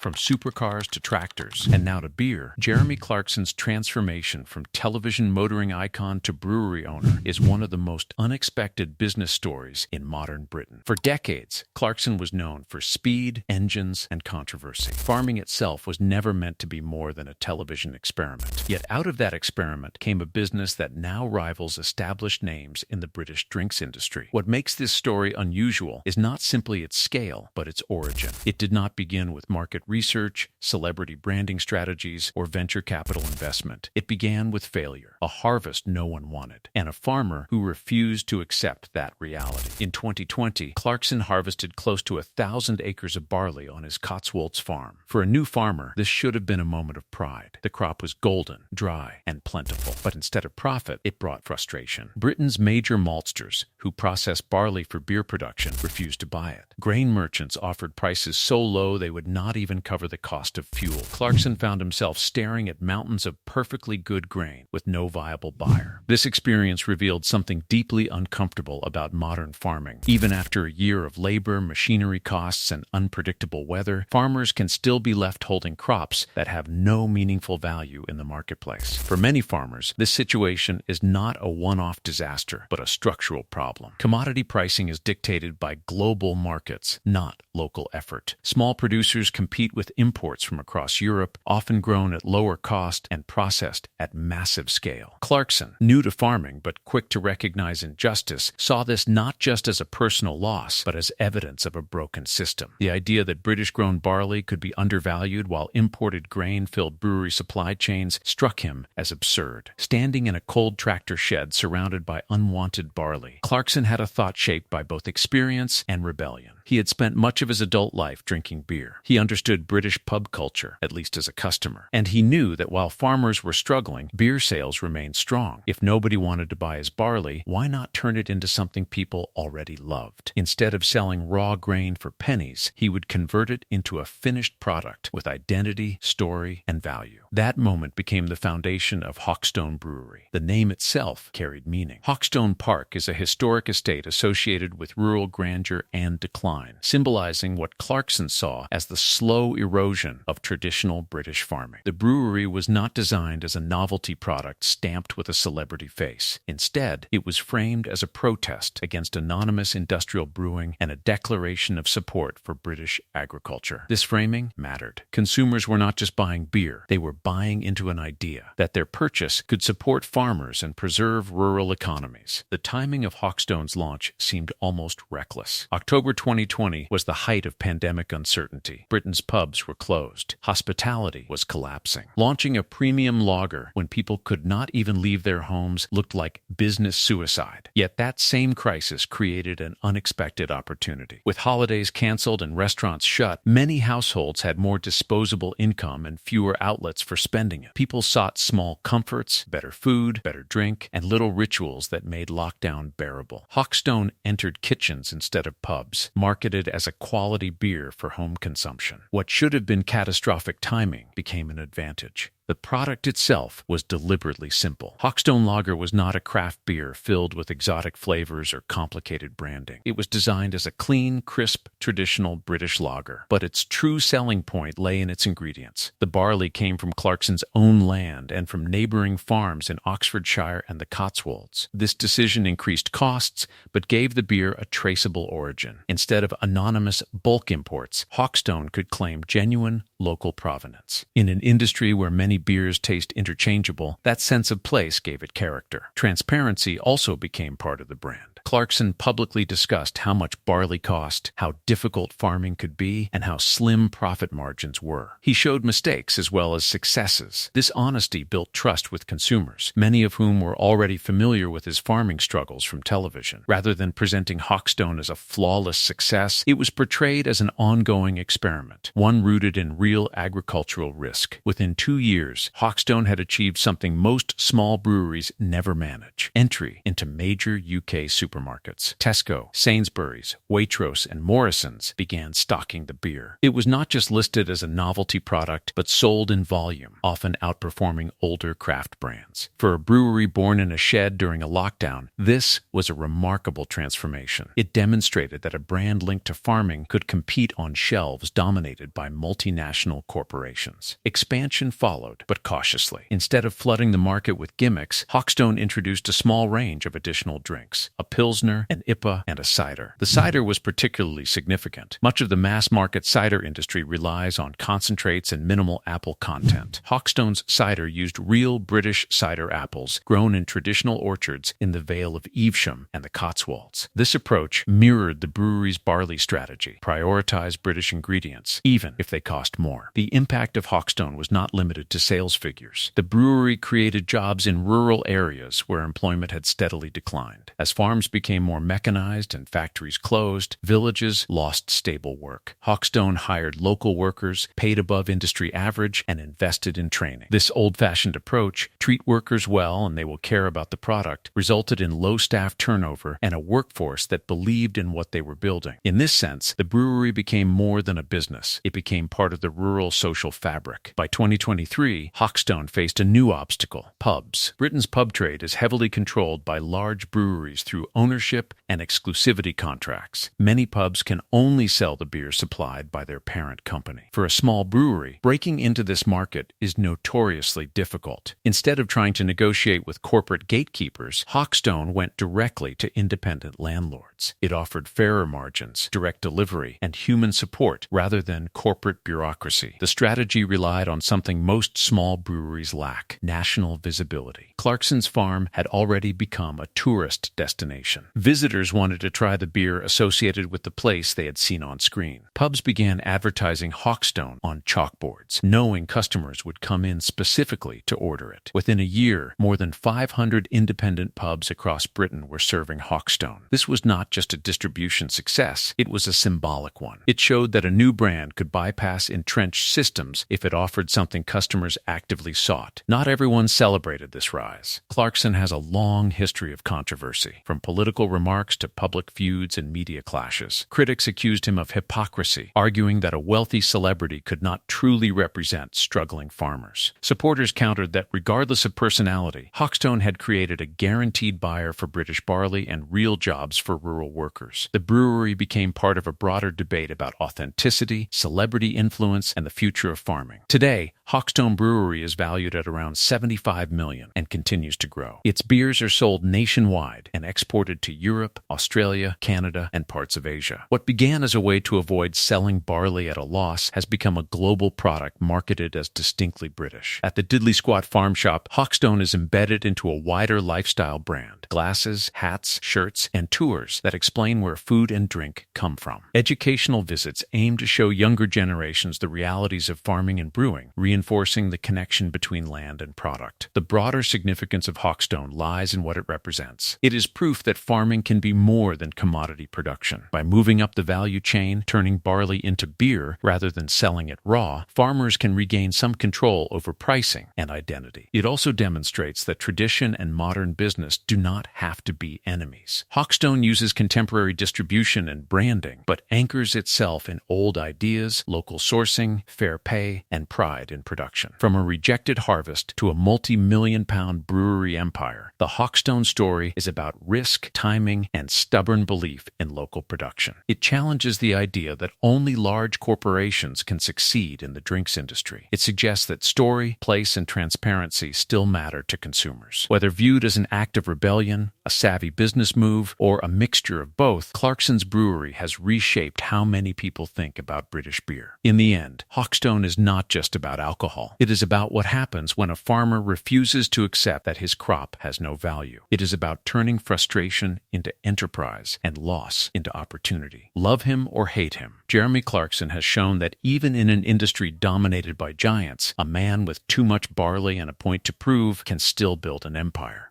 From supercars to tractors, and now to beer, Jeremy Clarkson's transformation from television motoring icon to brewery owner is one of the most unexpected business stories in modern Britain. For decades, Clarkson was known for speed, engines, and controversy. Farming itself was never meant to be more than a television experiment. Yet out of that experiment came a business that now rivals established names in the British drinks industry. What makes this story unusual is not simply its scale, but its origin. It did not begin with market research, celebrity branding strategies, or venture capital investment. It began with failure, a harvest no one wanted, and a farmer who refused to accept that reality. In 2020, Clarkson harvested close to 1,000 acres of barley on his Cotswolds farm. For a new farmer, this should have been a moment of pride. The crop was golden, dry, and plentiful. But instead of profit, it brought frustration. Britain's major maltsters, who process barley for beer production, refused to buy it. Grain merchants offered prices so low they would not even cover the cost of fuel. Clarkson found himself staring at mountains of perfectly good grain with no viable buyer. This experience revealed something deeply uncomfortable about modern farming. Even after a year of labor, machinery costs, and unpredictable weather, farmers can still be left holding crops that have no meaningful value in the marketplace. For many farmers, this situation is not a one-off disaster, but a structural problem. Commodity pricing is dictated by global markets, not local effort. Small producers compete with imports from across Europe, often grown at lower cost and processed at massive scale. Clarkson, new to farming but quick to recognize injustice, saw this not just as a personal loss, but as evidence of a broken system. The idea that British-grown barley could be undervalued while imported grain filled brewery supply chains struck him as absurd. Standing in a cold tractor shed surrounded by unwanted barley, Clarkson had a thought shaped by both experience and rebellion. He had spent much of his adult life drinking beer. He understood British pub culture, at least as a customer. And he knew that while farmers were struggling, beer sales remained strong. If nobody wanted to buy his barley, why not turn it into something people already loved? Instead of selling raw grain for pennies, he would convert it into a finished product with identity, story, and value. That moment became the foundation of Hawkstone Brewery. The name itself carried meaning. Hawkstone Park is a historic estate associated with rural grandeur and decline, symbolizing what Clarkson saw as the slow erosion of traditional British farming. The brewery was not designed as a novelty product stamped with a celebrity face. Instead, it was framed as a protest against anonymous industrial brewing and a declaration of support for British agriculture. This framing mattered. Consumers were not just buying beer, they were buying into an idea that their purchase could support farmers and preserve rural economies. The timing of Hawkstone's launch seemed almost reckless. October 2020 was the height of pandemic uncertainty. Britain's pubs were closed. Hospitality was collapsing. Launching a premium lager when people could not even leave their homes looked like business suicide. Yet that same crisis created an unexpected opportunity. With holidays canceled and restaurants shut, many households had more disposable income and fewer outlets for spending it. People sought small comforts, better food, better drink, and little rituals that made lockdown bearable. Hawkstone entered kitchens instead of pubs, marketed as a quality beer for home consumption. What should have been catastrophic timing became an advantage. The product itself was deliberately simple. Hawkstone Lager was not a craft beer filled with exotic flavors or complicated branding. It was designed as a clean, crisp, traditional British lager. But its true selling point lay in its ingredients. The barley came from Clarkson's own land and from neighboring farms in Oxfordshire and the Cotswolds. This decision increased costs, but gave the beer a traceable origin. Instead of anonymous bulk imports, Hawkstone could claim genuine, local provenance. In an industry where many beers taste interchangeable, that sense of place gave it character. Transparency also became part of the brand. Clarkson publicly discussed how much barley cost, how difficult farming could be, and how slim profit margins were. He showed mistakes as well as successes. This honesty built trust with consumers, many of whom were already familiar with his farming struggles from television. Rather than presenting Hawkstone as a flawless success, it was portrayed as an ongoing experiment, one rooted in real agricultural risk. Within 2 years, years, Hawkstone had achieved something most small breweries never manage: entry into major UK supermarkets. Tesco, Sainsbury's, Waitrose, and Morrison's began stocking the beer. It was not just listed as a novelty product, but sold in volume, often outperforming older craft brands. For a brewery born in a shed during a lockdown, this was a remarkable transformation. It demonstrated that a brand linked to farming could compete on shelves dominated by multinational corporations. Expansion followed, but cautiously. Instead of flooding the market with gimmicks, Hawkstone introduced a small range of additional drinks: a Pilsner, an IPA, and a cider. The cider was particularly significant. Much of the mass-market cider industry relies on concentrates and minimal apple content. Hawkstone's cider used real British cider apples grown in traditional orchards in the Vale of Evesham and the Cotswolds. This approach mirrored the brewery's barley strategy: prioritize British ingredients, even if they cost more. The impact of Hawkstone was not limited to sales figures. The brewery created jobs in rural areas where employment had steadily declined. As farms became more mechanized and factories closed, villages lost stable work. Hawkstone hired local workers, paid above industry average, and invested in training. This old-fashioned approach, treat workers well and they will care about the product, resulted in low staff turnover and a workforce that believed in what they were building. In this sense, the brewery became more than a business. It became part of the rural social fabric. By 2023, Hawkstone faced a new obstacle: pubs. Britain's pub trade is heavily controlled by large breweries through ownership and exclusivity contracts. Many pubs can only sell the beer supplied by their parent company. For a small brewery, breaking into this market is notoriously difficult. Instead of trying to negotiate with corporate gatekeepers, Hawkstone went directly to independent landlords. It offered fairer margins, direct delivery, and human support rather than corporate bureaucracy. The strategy relied on something most small breweries lack: national visibility. Clarkson's farm had already become a tourist destination. Visitors wanted to try the beer associated with the place they had seen on screen. Pubs began advertising Hawkstone on chalkboards, knowing customers would come in specifically to order it. Within a year, more than 500 independent pubs across Britain were serving Hawkstone. This was not just a distribution success, it was a symbolic one. It showed that a new brand could bypass entrenched systems if it offered something customers actively sought. Not everyone celebrated this rise. Clarkson has a long history of controversy, from political remarks to public feuds and media clashes. Critics accused him of hypocrisy, arguing that a wealthy celebrity could not truly represent struggling farmers. Supporters countered that regardless of personality, Hawkstone had created a guaranteed buyer for British barley and real jobs for rural workers. The brewery became part of a broader debate about authenticity, celebrity influence, and the future of farming. Today, Hawkstone Brewery is valued at around $75 million and continues to grow. Its beers are sold nationwide and exported to Europe, Australia, Canada, and parts of Asia. What began as a way to avoid selling barley at a loss has become a global product marketed as distinctly British. At the Diddley Squat Farm Shop, Hawkstone is embedded into a wider lifestyle brand: glasses, hats, shirts, and tours that explain where food and drink come from. Educational visits aim to show younger generations the realities of farming and brewing, reinforcing the connection between land and product. The broader significance of Hawkstone lies in what it represents. It is proof that farming can be more than commodity production. By moving up the value chain, turning barley into beer rather than selling it raw, farmers can regain some control over pricing and identity. It also demonstrates that tradition and modern business do not have to be enemies. Hawkstone uses contemporary distribution and branding, but anchors itself in old ideas, local sourcing, fair pay, and pride in production. From a rejected harvest to a multi-million-pound brewery empire, the Hawkstone story is about risk, timing, and stubborn belief in local production. It challenges the idea that only large corporations can succeed in the drinks industry. It suggests that story, place, and transparency still matter to consumers. Whether viewed as an act of rebellion, a savvy business move, or a mixture of both, Clarkson's Brewery has reshaped how many people think about British beer. In the end, Hawkstone is not just about alcohol. It is about what happens when a farmer refuses to accept that his crop has no value. It is about turning frustration into enterprise and loss into opportunity. Love him or hate him, Jeremy Clarkson has shown that even in an industry dominated by giants, a man with too much barley and a point to prove can still build an empire.